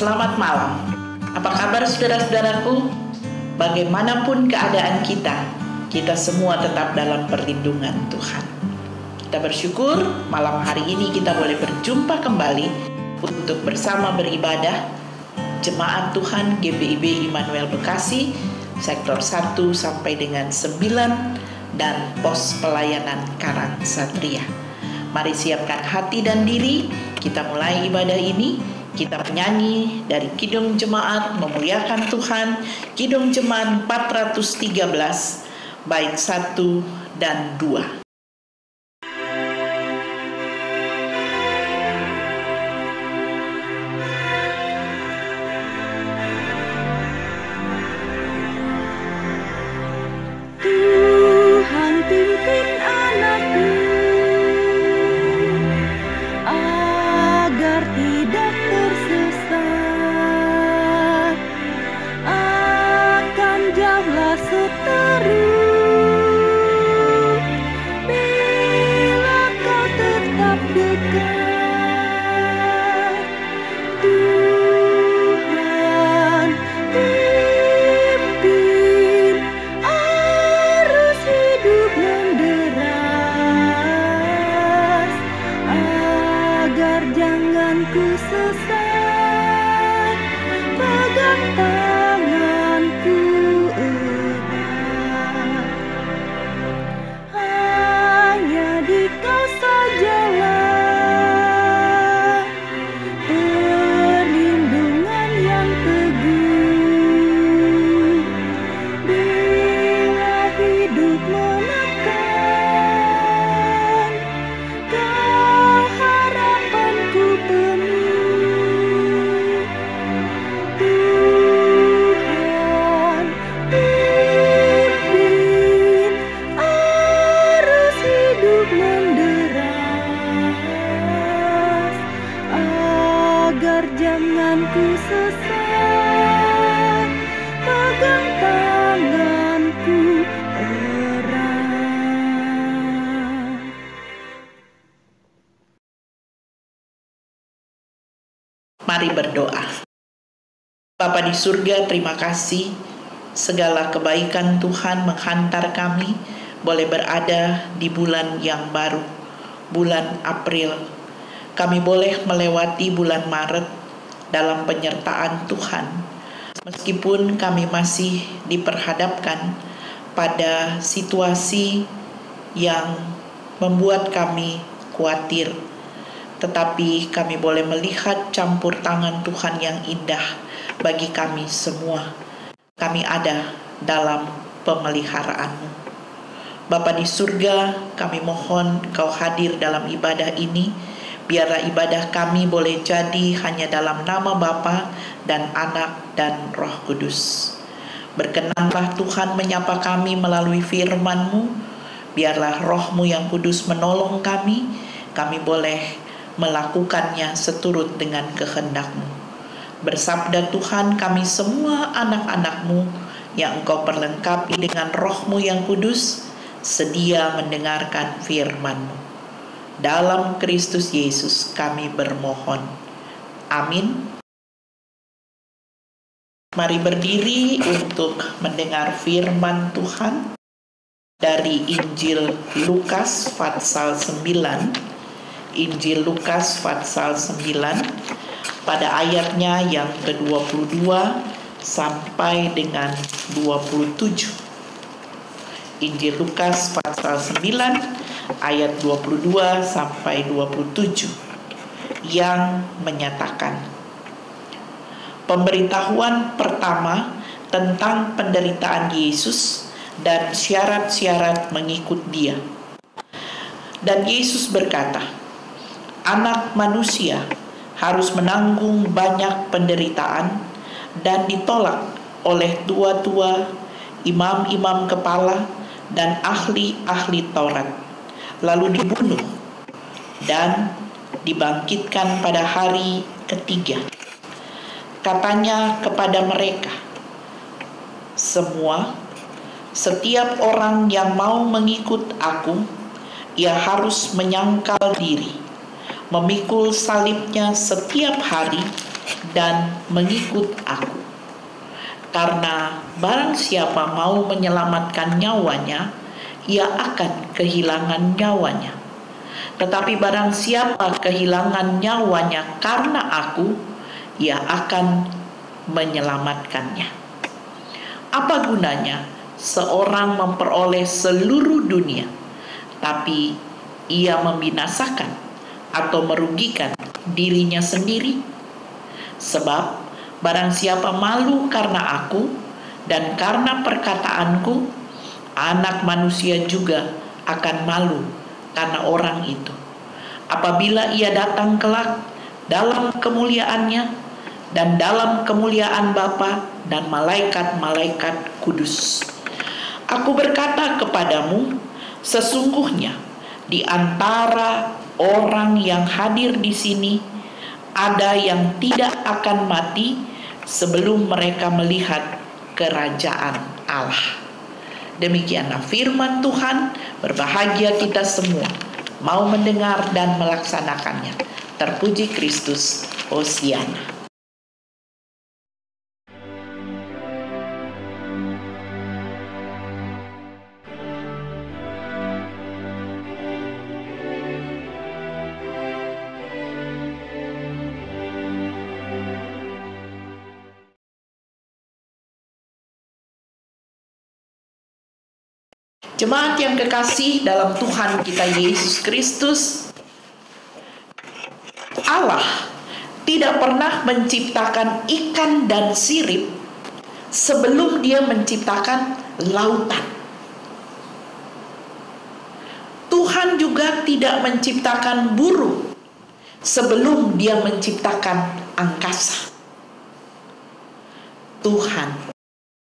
Selamat malam. Apa kabar saudara-saudaraku? Bagaimanapun keadaan kita semua tetap dalam perlindungan Tuhan. Kita bersyukur malam hari ini kita boleh berjumpa kembali untuk bersama beribadah Jemaat Tuhan GBIB Immanuel Bekasi, sektor 1 sampai dengan 9 dan pos pelayanan Karang Satria. Mari siapkan hati dan diri, kita mulai ibadah ini. Kita menyanyi dari Kidung Jemaat Memuliakan Tuhan, Kidung Jemaat 413, bait 1 dan 2. Tuhan pimpin anakmu agar tidak tersesat, akan jauhlah seteru bila kau tetap dekat. Tuhan pimpin arus hidup menderas, agar jangan ku sesat, pegang tanganku erat. Hanya di Kau sajalah perlindungan yang teguh, bila hidup menekan, Kau harapanku penuh. Tuhan pimpin arus hidup menderas, agar jangan ku sesat, pegang tanganku erat. Mari berdoa. Bapa di surga, terima kasih segala kebaikan Tuhan menghantar kami boleh berada di bulan yang baru, bulan April. Kami boleh melewati bulan Maret dalam penyertaan Tuhan. Meskipun kami masih diperhadapkan pada situasi yang membuat kami khawatir, tetapi kami boleh melihat campur tangan Tuhan yang indah bagi kami semua. Kami ada dalam pemeliharaan-Mu. Bapa di surga, kami mohon Kau hadir dalam ibadah ini. Biarlah ibadah kami boleh jadi hanya dalam nama Bapa dan Anak dan Roh Kudus. Berkenanlah Tuhan menyapa kami melalui firman-Mu. Biarlah Roh-Mu yang kudus menolong kami. Kami boleh melakukannya seturut dengan kehendak-Mu. Bersabda Tuhan, kami semua anak-anak-Mu yang Engkau perlengkapi dengan Roh-Mu yang kudus, sedia mendengarkan firman-Mu. Dalam Kristus Yesus kami bermohon. Amin. Mari berdiri untuk mendengar firman Tuhan dari Injil Lukas pasal 9. Injil Lukas pasal 9 pada ayatnya yang ke-22 sampai dengan 27. Injil Lukas pasal 9 ayat 22 sampai 27 yang menyatakan pemberitahuan pertama tentang penderitaan Yesus dan syarat-syarat mengikut Dia. Dan Yesus berkata, Anak manusia harus menanggung banyak penderitaan dan ditolak oleh tua-tua, imam-imam kepala, dan ahli-ahli Taurat, lalu dibunuh dan dibangkitkan pada hari ketiga. Katanya kepada mereka, setiap orang yang mau mengikut aku, ia harus menyangkal diri, memikul salibnya setiap hari, dan mengikut aku. Karena barang siapa mau menyelamatkan nyawanya, ia akan kehilangan nyawanya. Tetapi barang siapa kehilangan nyawanya karena aku, ia akan menyelamatkannya. Apa gunanya seorang memperoleh seluruh dunia, tapi ia membinasakan atau merugikan dirinya sendiri? Sebab barang siapa malu karena aku dan karena perkataanku, Anak Manusia juga akan malu karena orang itu, apabila ia datang kelak dalam kemuliaannya dan dalam kemuliaan Bapa dan malaikat-malaikat kudus. Aku berkata kepadamu, sesungguhnya di antara orang yang hadir di sini ada yang tidak akan mati sebelum mereka melihat kerajaan Allah. Demikianlah firman Tuhan. Berbahagia kita semua mau mendengar dan melaksanakannya. Terpuji Kristus. Hosiana. Jemaat yang kekasih dalam Tuhan kita Yesus Kristus, Allah tidak pernah menciptakan ikan dan sirip sebelum Dia menciptakan lautan. Tuhan juga tidak menciptakan burung sebelum Dia menciptakan angkasa. Tuhan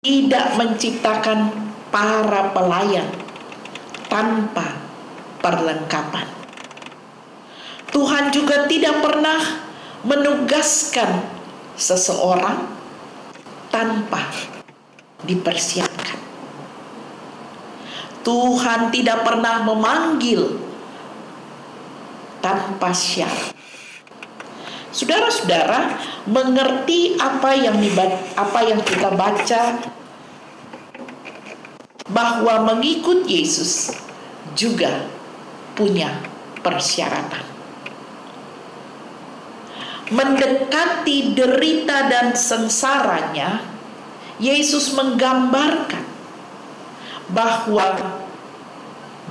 tidak menciptakan para pelayan tanpa perlengkapan. Tuhan juga tidak pernah menugaskan seseorang tanpa dipersiapkan. Tuhan tidak pernah memanggil tanpa syarat. Saudara-saudara mengerti apa yang kita baca, bahwa mengikut Yesus juga punya persyaratan. Mendekati derita dan sengsaranya, Yesus menggambarkan bahwa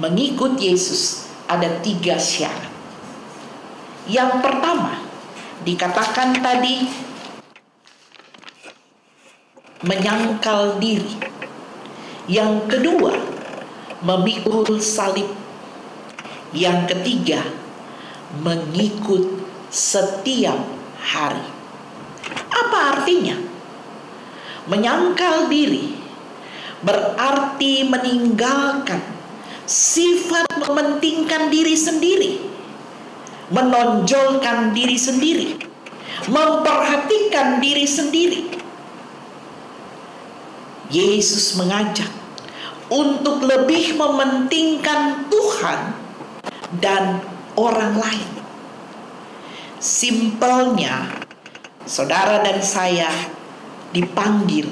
mengikut Yesus ada 3 syarat. Yang pertama, dikatakan tadi, menyangkal diri. Yang kedua, memikul salib. Yang ketiga, mengikut setiap hari. Apa artinya? Menyangkal diri berarti meninggalkan sifat mementingkan diri sendiri, menonjolkan diri sendiri, memperhatikan diri sendiri. Yesus mengajak untuk lebih mementingkan Tuhan dan orang lain. Simpelnya, saudara dan saya dipanggil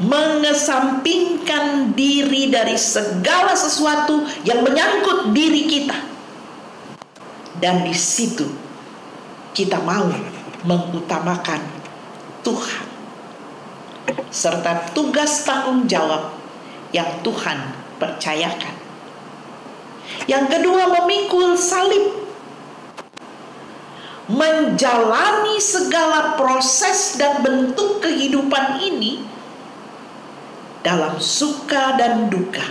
mengesampingkan diri dari segala sesuatu yang menyangkut diri kita. Dan di situ kita mau mengutamakan Tuhan serta tugas tanggung jawab yang Tuhan percayakan. Yang kedua, memikul salib. Menjalani segala proses dan bentuk kehidupan ini dalam suka dan duka,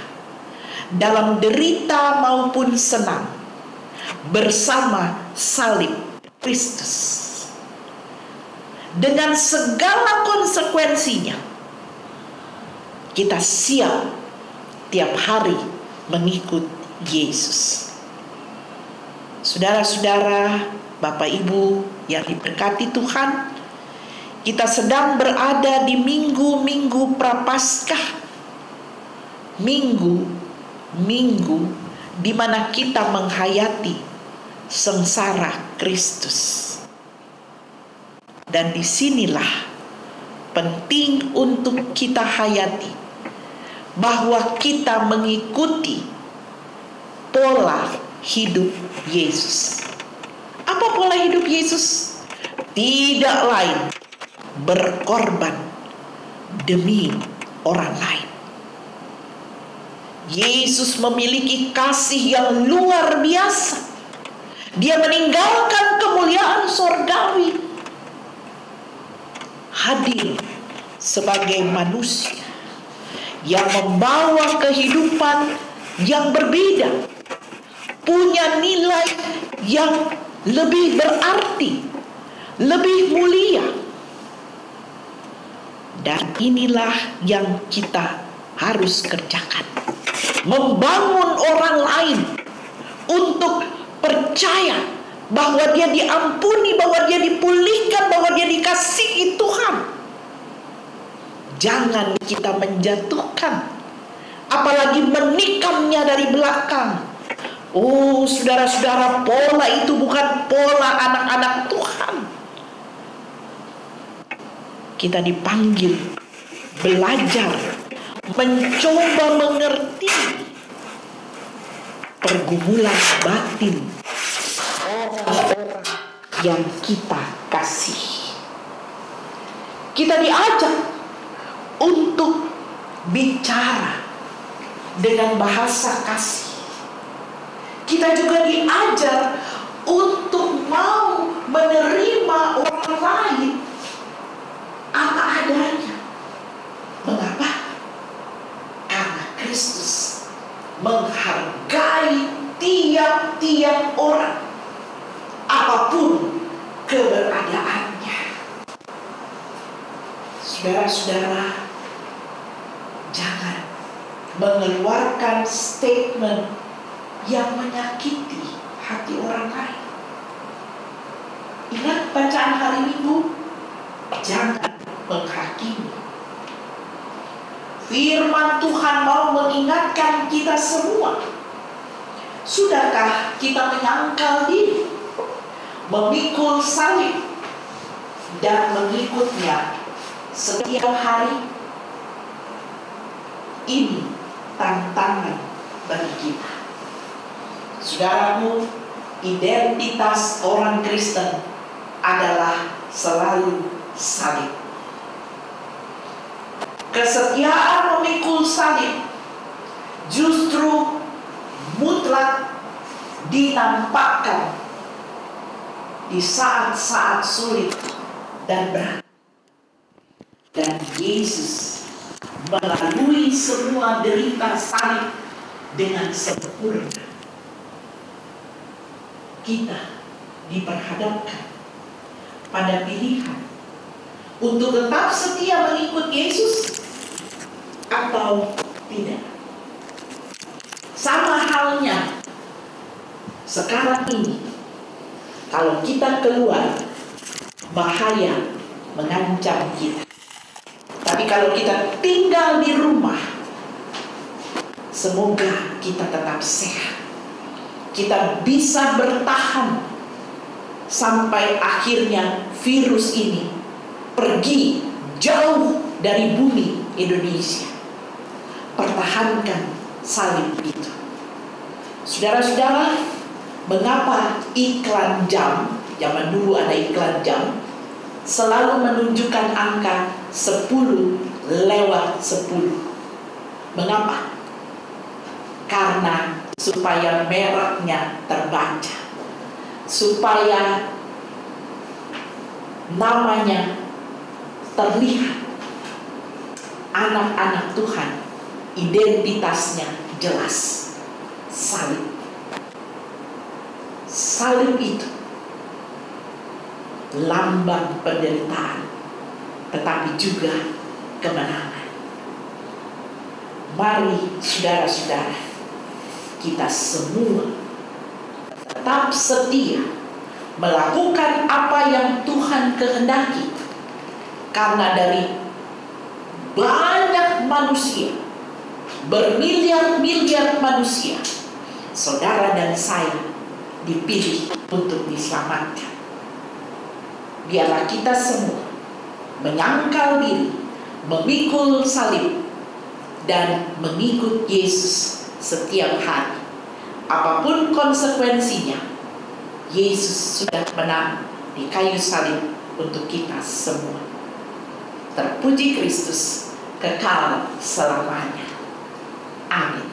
dalam derita maupun senang, bersama salib Kristus. Dengan segala konsekuensinya, kita siap tiap hari mengikut Yesus. Saudara-saudara, Bapak Ibu yang diberkati Tuhan, kita sedang berada di minggu-minggu Prapaskah. Minggu di mana kita menghayati sengsara Kristus. Dan disinilah penting untuk kita hayati bahwa kita mengikuti pola hidup Yesus. Apa pola hidup Yesus? Tidak lain berkorban demi orang lain. Yesus memiliki kasih yang luar biasa. Dia meninggalkan kemuliaan sorgawi, hadir sebagai manusia yang membawa kehidupan yang berbeda, punya nilai yang lebih berarti, lebih mulia. Dan inilah yang kita harus kerjakan, membangun orang lain untuk percaya bahwa dia diampuni, bahwa dia dipulihkan, bahwa dia dikasihi Tuhan. Jangan kita menjatuhkan, apalagi menikamnya dari belakang. Oh, saudara-saudara, pola itu bukan pola anak-anak Tuhan. Kita dipanggil belajar, mencoba mengerti pergumulan batin orang-orang yang kita kasih. Kita diajak untuk bicara dengan bahasa kasih. Kita juga diajar untuk mau menerima orang lain apa adanya. Mengapa? Karena Kristus menghargai tiap-tiap orang, apapun keberadaannya. Saudara-saudara, jangan mengeluarkan statement yang menyakiti hati orang lain. Ingat bacaan hari Minggu, jangan menghakimi. Firman Tuhan mau mengingatkan kita semua. Sudahkah kita menyangkal diri, memikul salib, dan mengikutnya setiap hari? Ini tantangan bagi kita. Saudaraku, identitas orang Kristen adalah selalu salib. Kesetiaan memikul salib justru mutlak dinampakkan di saat-saat sulit dan berat. Dan Yesus melalui semua derita salib dengan sempurna. Kita diperhadapkan pada pilihan untuk tetap setia mengikut Yesus atau tidak. Sama halnya sekarang ini, kalau kita keluar, bahaya mengancam kita. Tapi kalau kita tinggal di rumah, semoga kita tetap sehat. Kita bisa bertahan sampai akhirnya virus ini pergi jauh dari bumi Indonesia. Pertahankan salib itu. Saudara-saudara, mengapa iklan jam, zaman dulu ada iklan jam, selalu menunjukkan angka 10:10? Mengapa? Karena supaya mereknya terbaca, supaya namanya terlihat. Anak-anak Tuhan identitasnya jelas, salib. Salib itu lambang penderitaan, tetapi juga kemenangan. Mari saudara-saudara, kita semua tetap setia melakukan apa yang Tuhan kehendaki. Karena dari banyak manusia, bermiliar-miliar manusia, saudara dan saya dipilih untuk diselamatkan. biarlah kita semua menyangkal diri, memikul salib, dan mengikut Yesus setiap hari. Apapun konsekuensinya, Yesus sudah menang di kayu salib untuk kita semua. Terpuji Kristus kekal selamanya. Amin.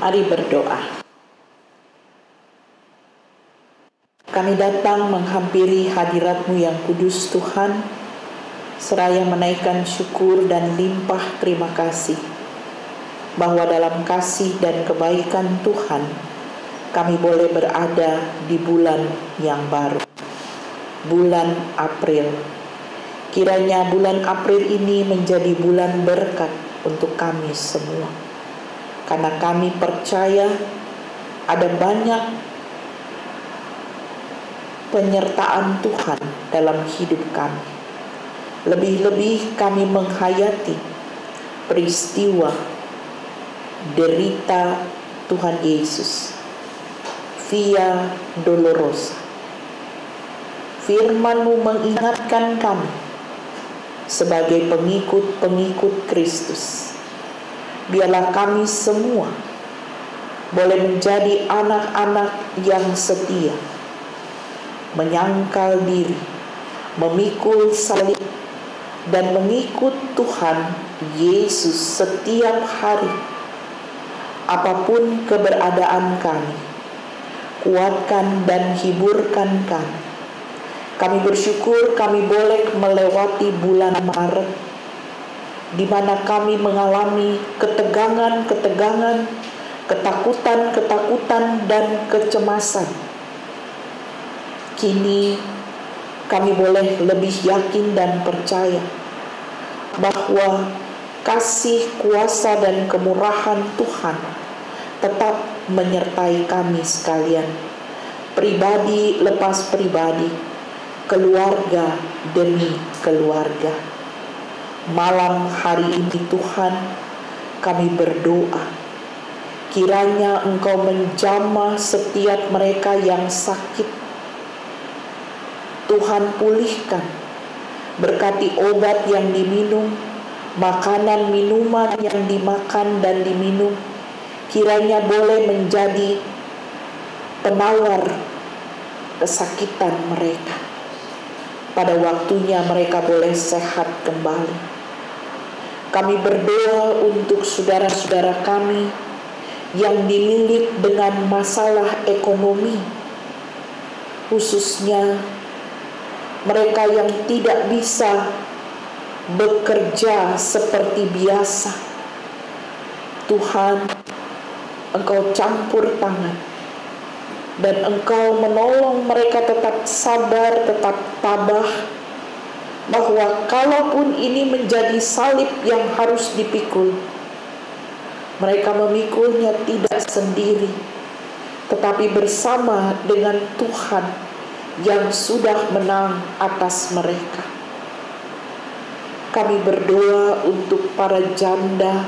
Mari berdoa. Kami datang menghampiri hadirat-Mu yang kudus Tuhan, seraya menaikkan syukur dan limpah terima kasih, bahwa dalam kasih dan kebaikan Tuhan, kami boleh berada di bulan yang baru, bulan April. Kiranya bulan April ini menjadi bulan berkat untuk kami semua. Karena kami percaya ada banyak penyertaan Tuhan dalam hidup kami. Lebih-lebih kami menghayati peristiwa derita Tuhan Yesus, Via Dolorosa. Firman-Mu mengingatkan kami sebagai pengikut-pengikut Kristus. Biarlah kami semua boleh menjadi anak-anak yang setia, menyangkal diri, memikul salib, dan mengikut Tuhan Yesus setiap hari. Apapun keberadaan kami, kuatkan dan hiburkan kami. Kami bersyukur kami boleh melewati bulan Maret, di mana kami mengalami ketegangan-ketegangan, ketakutan-ketakutan, dan kecemasan. Kini kami boleh lebih yakin dan percaya bahwa kasih, kuasa, dan kemurahan Tuhan tetap menyertai kami sekalian, pribadi lepas pribadi, keluarga demi keluarga. Malam hari ini Tuhan, kami berdoa, kiranya Engkau menjamah setiap mereka yang sakit. Tuhan pulihkan, berkati obat yang diminum, makanan minuman yang dimakan dan diminum, kiranya boleh menjadi penawar kesakitan mereka. Pada waktunya mereka boleh sehat kembali. Kami berdoa untuk saudara-saudara kami yang dililit dengan masalah ekonomi, khususnya mereka yang tidak bisa bekerja seperti biasa. Tuhan, Engkau campur tangan dan Engkau menolong mereka tetap sabar, tetap tabah, bahwa kalaupun ini menjadi salib yang harus dipikul, mereka memikulnya tidak sendiri, tetapi bersama dengan Tuhan yang sudah menang atas mereka. Kami berdoa untuk para janda,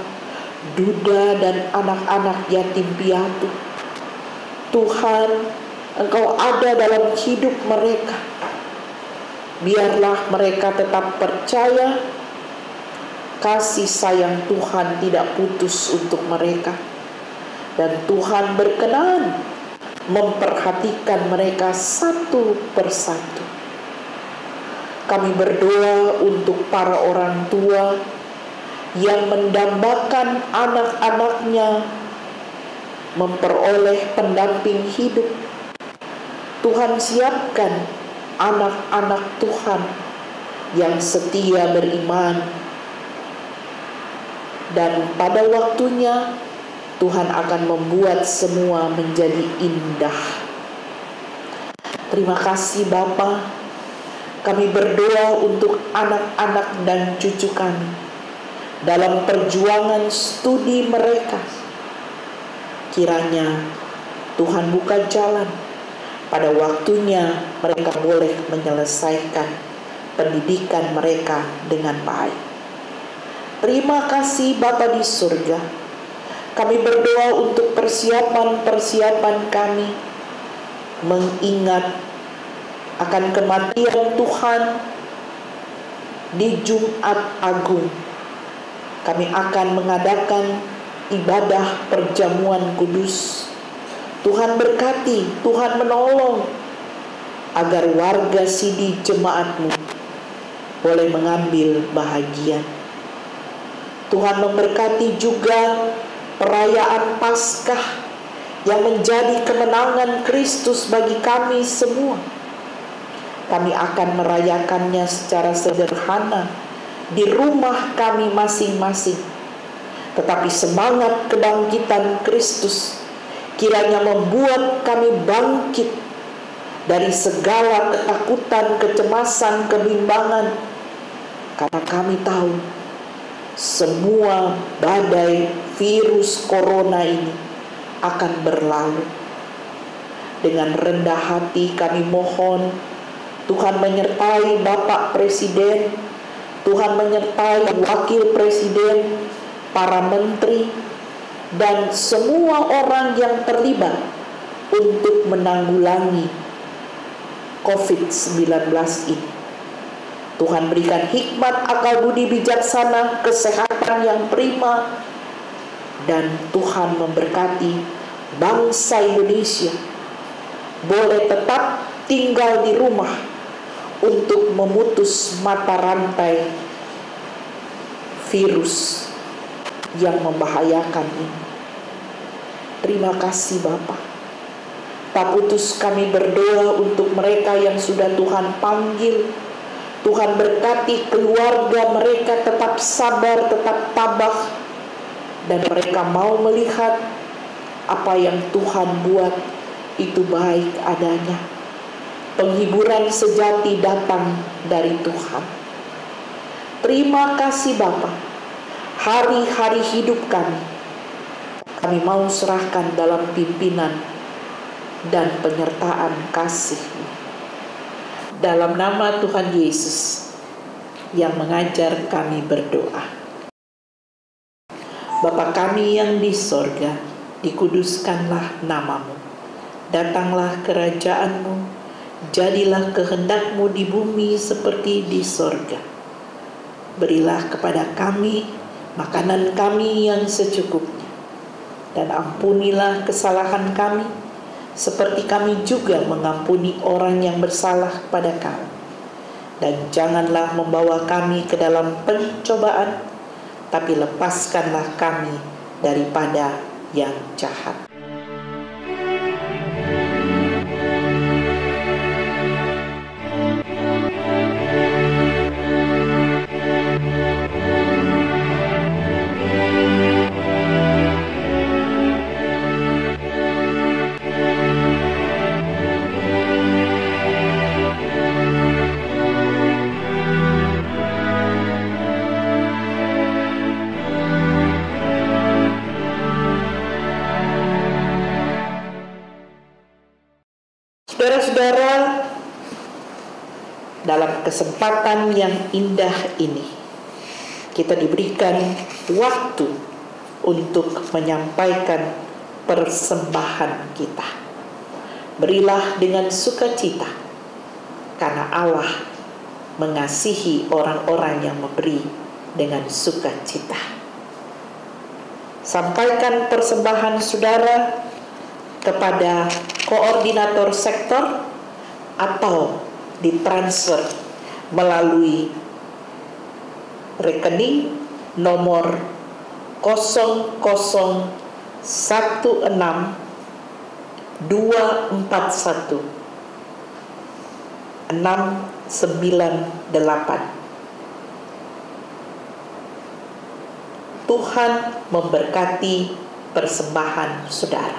duda, dan anak-anak yatim piatu. Tuhan, Engkau ada dalam hidup mereka. Biarlah mereka tetap percaya kasih sayang Tuhan tidak putus untuk mereka, dan Tuhan berkenan memperhatikan mereka satu persatu. Kami berdoa untuk para orang tua yang mendambakan anak-anaknya memperoleh pendamping hidup. Tuhan siapkan anak-anak Tuhan yang setia beriman, Dan pada waktunya Tuhan akan membuat semua menjadi indah. Terima kasih Bapa. Kami berdoa untuk anak-anak dan cucu kami dalam perjuangan studi mereka. Kiranya Tuhan buka jalan. Pada waktunya mereka boleh menyelesaikan pendidikan mereka dengan baik. Terima kasih Bapa di surga. Kami berdoa untuk persiapan-persiapan kami mengingat akan kematian Tuhan di Jumat Agung. Kami akan mengadakan ibadah perjamuan kudus. Tuhan berkati, Tuhan menolong agar warga sidi jemaat-Mu boleh mengambil bahagian. Tuhan memberkati juga perayaan Paskah yang menjadi kemenangan Kristus bagi kami semua. Kami akan merayakannya secara sederhana di rumah kami masing-masing. Tetapi semangat kebangkitan Kristus kiranya membuat kami bangkit dari segala ketakutan, kecemasan, kebimbangan. Karena kami tahu semua badai virus corona ini akan berlalu. Dengan rendah hati kami mohon Tuhan menyertai Bapak Presiden, Tuhan menyertai Wakil Presiden, para menteri, dan semua orang yang terlibat untuk menanggulangi COVID-19 ini. Tuhan berikan hikmat, akal budi bijaksana, kesehatan yang prima, dan Tuhan memberkati bangsa Indonesia boleh tetap tinggal di rumah untuk memutus mata rantai virus yang membahayakan ini. Terima kasih Bapa. Tak putus kami berdoa untuk mereka yang sudah Tuhan panggil. Tuhan berkati keluarga mereka tetap sabar, tetap tabah, dan mereka mau melihat apa yang Tuhan buat itu baik adanya. Penghiburan sejati datang dari Tuhan. Terima kasih Bapa. Hari-hari hidup kami mau serahkan dalam pimpinan dan penyertaan kasih-Mu. Dalam nama Tuhan Yesus yang mengajar kami berdoa. Bapa kami yang di sorga, dikuduskanlah nama-Mu. Datanglah kerajaan-Mu, jadilah kehendak-Mu di bumi seperti di sorga. Berilah kepada kami makanan kami yang secukupnya, dan ampunilah kesalahan kami, seperti kami juga mengampuni orang yang bersalah kepada kami. Dan janganlah membawa kami ke dalam pencobaan, tapi lepaskanlah kami daripada yang jahat. Saudara-saudara, dalam kesempatan yang indah ini, kita diberikan waktu untuk menyampaikan persembahan kita. Berilah dengan sukacita, karena Allah mengasihi orang-orang yang memberi dengan sukacita. Sampaikan persembahan saudara kepada koordinator sektor atau ditransfer melalui rekening nomor 0016 241 698. Tuhan memberkati persembahan saudara.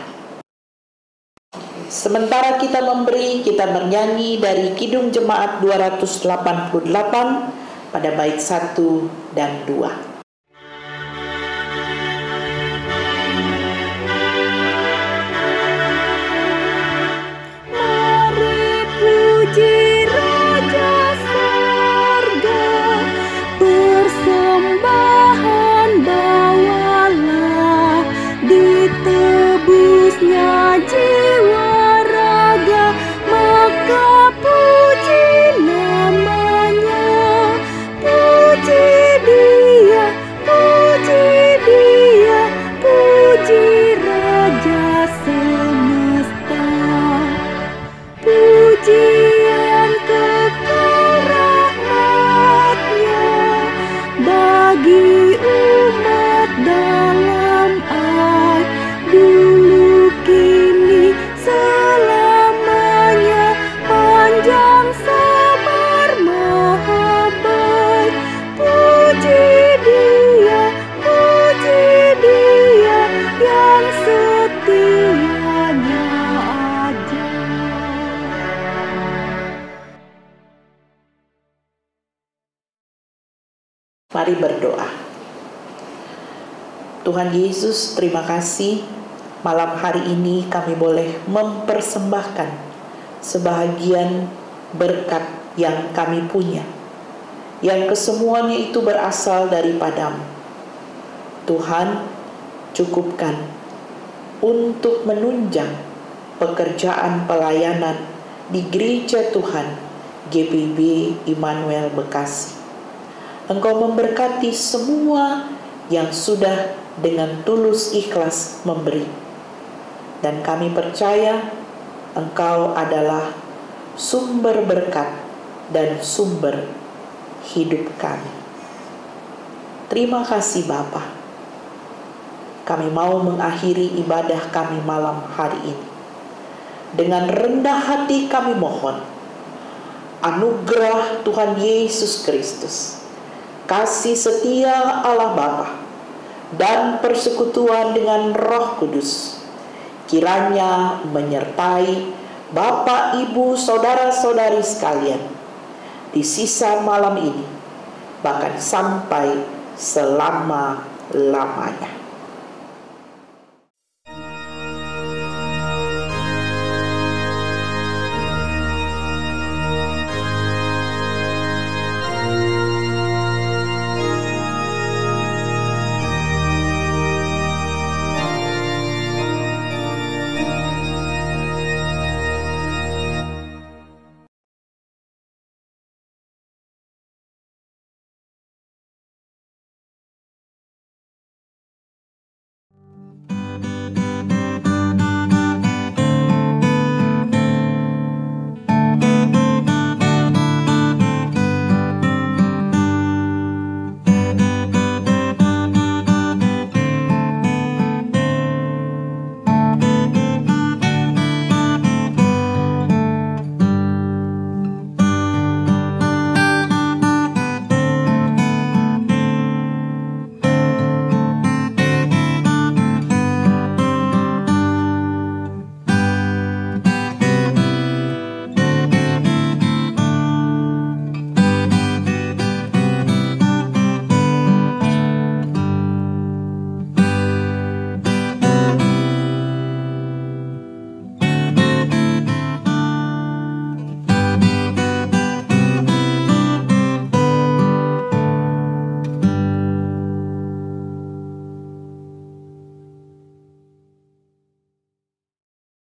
Sementara kita memberi, kita bernyanyi dari Kidung Jemaat 288 pada bait 1 dan 2. Jiwa raga, maka puji namanya, puji dia, puji Raja semesta. Pujian kekal rahmatnya bagi umat dalam ai, dulu kini selamanya, panjang sabar maha baik. Puji dia yang setianya ada. Mari berdoa. Tuhan Yesus, terima kasih malam hari ini kami boleh mempersembahkan sebahagian berkat yang kami punya, yang kesemuanya itu berasal daripadamu. Tuhan, cukupkan untuk menunjang pekerjaan pelayanan di Gereja Tuhan GPIB Immanuel Bekasi. Engkau memberkati semua yang sudah dengan tulus ikhlas memberi. Dan kami percaya Engkau adalah sumber berkat dan sumber hidup kami. Terima kasih Bapa. Kami mau mengakhiri ibadah kami malam hari ini. Dengan rendah hati kami mohon anugerah Tuhan Yesus Kristus, kasih setia Allah Bapa, dan persekutuan dengan Roh Kudus kiranya menyertai Bapak, Ibu, saudara-saudari sekalian di sisa malam ini, bahkan sampai selama-lamanya.